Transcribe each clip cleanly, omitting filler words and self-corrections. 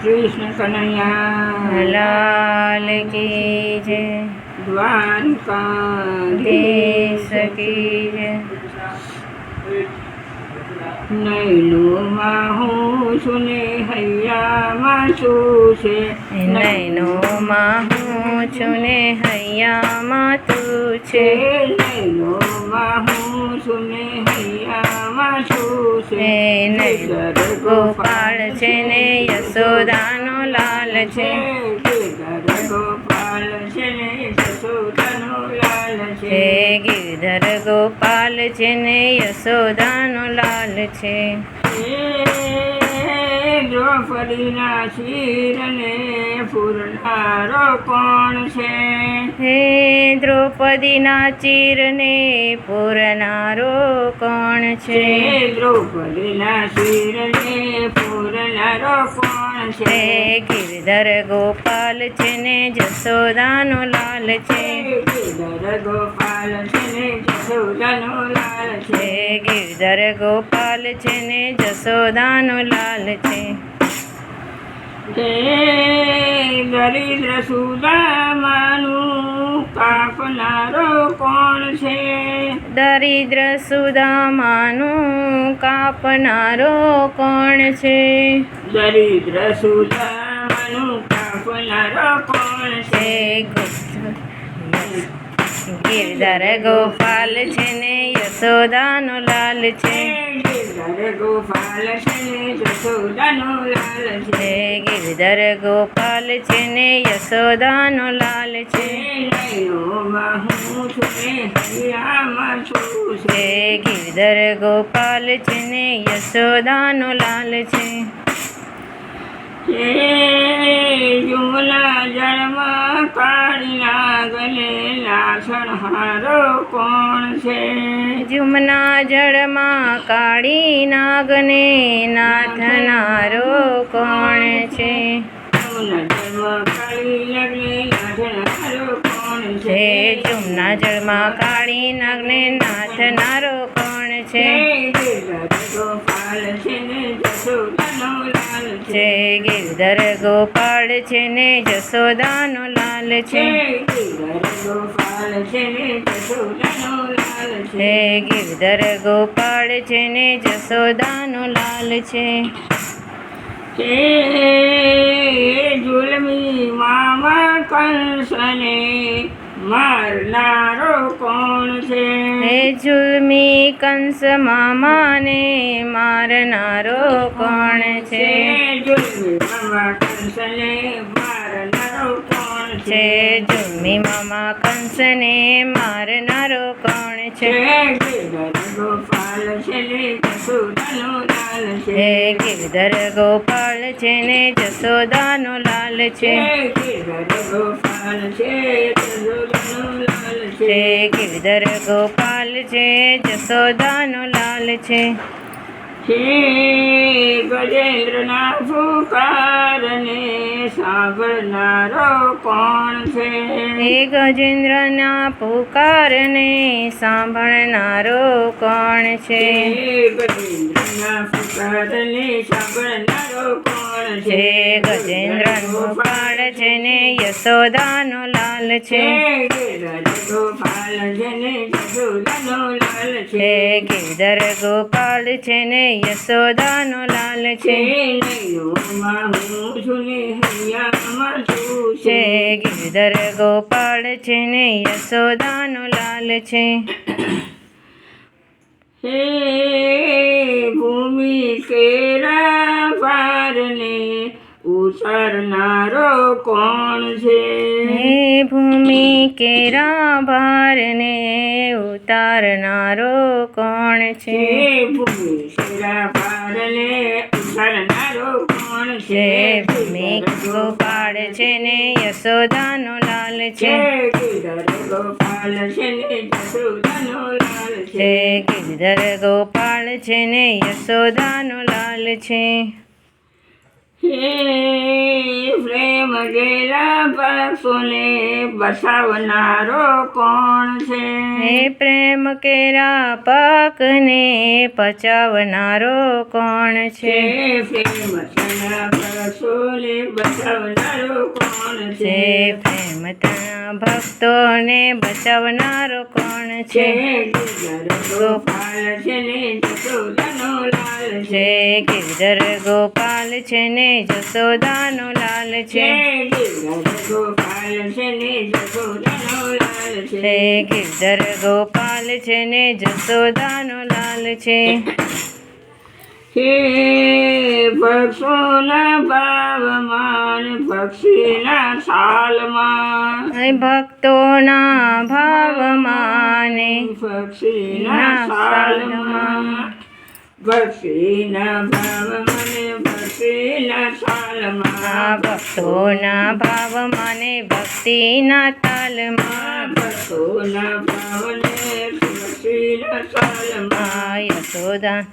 કૃષ્ણ કનૈયા લાલ કી જય, દ્વારકાધીશ કી જય. નૈનોમાં હું છું ને હૈયામાં શું છે, નૈનોમાં હું છું ને હૈયામાં તું છે. નૈનોમાં હું છું ને હૈયામાં શું છે. નૈન ગોપાળ છે ને યશોદાનો લાલ છે. ગોપાલ છે ને યશોદાનો લાલ છે. ગિરધર ગોપાલ છે ને યશોદાનો લાલ છે. દ્રૌપદીના શિરને પૂરનારો કોણ છે. હે દ્રૌપદીના ચીરને પૂરનારો કોણ છે. દ્રૌપદીના શિરને પૂરનારો કોણ છે. ગિરધર ગોપાલ છે ને જશોદાનો લાલ છે. ગિરધર ગોપાલ છે ને જશોદાનો લાલ છે. ગિરધર ગોપાલ છે ને જશોદાનો લાલ છે. દરિદ્ર સુદામાનું કાપનારો કોણ છે. દરિદ્ર સુદામાનું કાપનારો કોણ છે. દરિદ્ર સુદામાનું કાપનારો કોણ છે. ગિરધર ગોપાલ છે ને યશોદાનો લાલ છે. ગિરધર ગોપાલ છે ને યશોદાનો લાલ છે. ગિરધર ગોપાલ છે ને યશોદાનો લાલ છે. નૈનોમાં હું છું ને હૈયામાં શું છે. ગિરધર ગોપાલ છે ને યશોદાનો લાલ છે. જુમલા જળમાં કાળી નાગને નાશનહારો કોણ છે. જુમના જળમાં કાળી નાગને નાથનારો કોણ છે. જુમના જળમાં કાળી નાગને નાથનારો કોણ છે. ગિરધર ગોપાળ છે ને જશોદાનો લાલ છે. ગિરધર ગોપાળ છે ને જશોદાનો લાલ છે. જુલમી મામા કંસને મારનારો કોણ છે. જુલમી કંસ મામાને મારનારો કોણ છે. જુલમી મામા કંસને મારનારો કોણ છે. જુલમી મામા કંસને મારનારો કોણ છે. ગિરધર ગોપાલ છે ને જશોદાનો લાલ છે. ગિરધર ગોપાલ છે ને જશોદાનો લાલ છે. ગિરધર ગોપાલ છે જશોદાનો લાલ છે. ગિરધર ગોપાલ છે જશોદાનો લાલ છે. ગજેન્દ્રના પુકારને સાંભળનારો કોણ છે. ગજેન્દ્રના પુકારને સાંભળનારો કોણ છે. ગજેન્દ્રના પુકારને સાંભળનારો કોણ છે. ગજેન્દ્ર ગોપાળ છે ને યશોદાનો લાલ છે. ગિરધર ગોપાલ છે ને યશોદાનો લાલ છે. ગિરધર ગોપાલ છે ને યશોદાનો લાલ છે. નૈનોમાં હું છું ને હૈયામાં શું છે. ગિરધર ગોપાળ છે ને યશોદાનો લાલ છે. હે ભૂમિ કેરા પારને ઉતારનારો કોણ છે. ભૂમિ કેરા ભારને ઉતારનારો કોણ છે. ભૂમિ કેરા પારને ઉતારનારો કોણ છે. ભૂમિ ગોપાળ છે ને યશોદાનો લાલ છે. ગિરધર ગોપાલ છે ને યશોદાનો લાલ છે. ગિરધર ગોપાળ છે ને યશોદાનો લાલ છે. હે પ્રેમ ગેલા પક્ષોને બસાવનારો કોણ છે? હે પ્રેમ કેરા પાકને પચાવનારો કોણ છે? પ્રેમ તેના પક્ષોને બસાવનારો કોણ છે છે? પ્રેમ તના ભક્તોને બચાવનારો કોણ છે? ગોપાલ છે ને જશોદાનો લાલ છે. છે ગિરધર ગોપાલ છે ને જશોદાનો લાલ છે. ગોપાલ છે ને જશોદાનો લાલ છે. છે ગિરધર ગોપાલ છે ને જશોદાનો લાલ છે. હે પક્ષોના ભાવમાન પક્ષીના સાલમાં ભક્તોના ભાવમાં ને પક્ષીના સાલમાં પક્ષીના ભાવમાને પક્ષીના સાલમાં ભક્તોના ભાવમાં ને ભક્તિના તાલમાં ભક્તોના ભાવને પક્ષીના સાલમાં યશોદા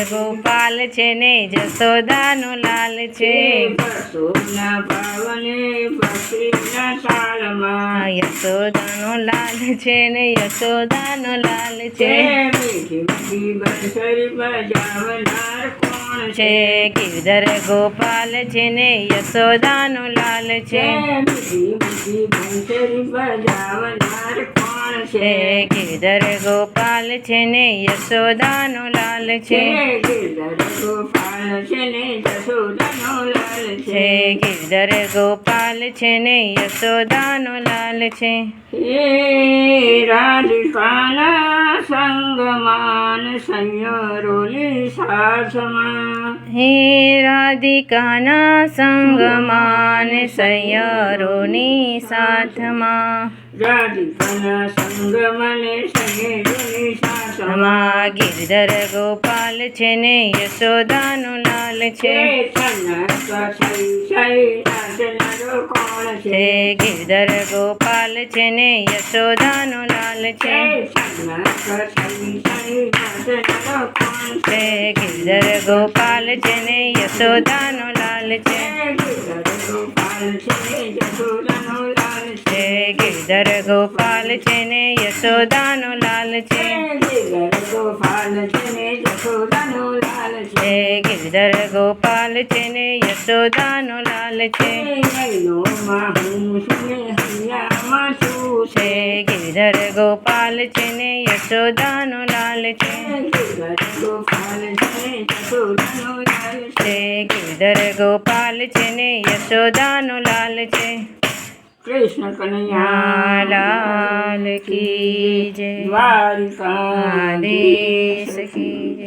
ગોપાલ છે ને જશોદાનો લાલ છે. પક્ષોના ભાવને પક્ષીના સાલમાં યશોદાનો લાલ છે ને યશોદાનો લાલ છે. મીઠી મીઠી બંસરી બજાવનાર કોણ છે ગિરધર ગોપાલ છે ને યશોદાનો લાલ છે. મીઠી મીઠી બંસરી બજાવનાર કોણ છે ગિરધર ગોપાલ છે ને યશોદાનો લાલ છે. ગિરધર ગોપાલ છે ને જશોદાનો લાલ છે ગિરધર ગોપાલ છે ને યશોદાનો લાલ છે. હે રાધિકાના સંગમાન સંયરોની સાથમાં હે રાધિકાના સંગમાન સૈયરોની સાથમાં રાધિકાના સંગમને સંયરોની સાથમાં ગિરધર ગોપાલ છે ને યશોદાનો લાલ છે. છે ગિરધર ગોપાલ છે ને યશોદાનો લાલ છે. છે ગિરધર ગોપાલ છે ને યશોદાનો લાલ છે. છે ગિરધર ગોપાલ છે ને યશોદાનો લાલ છે. છે ગિરધર ગોપાલ છે ને યશોદાનો લાલ છે. છે ગિરધર ગોપાલ છે ને યશોદાનો લાલ છે. છે ગિરધર ગોપાલ છે ને યશોદાનો લાલ છે. કૃષ્ણ કનૈયા લાલ કી જય દ્વારિકા દેશ કી જય.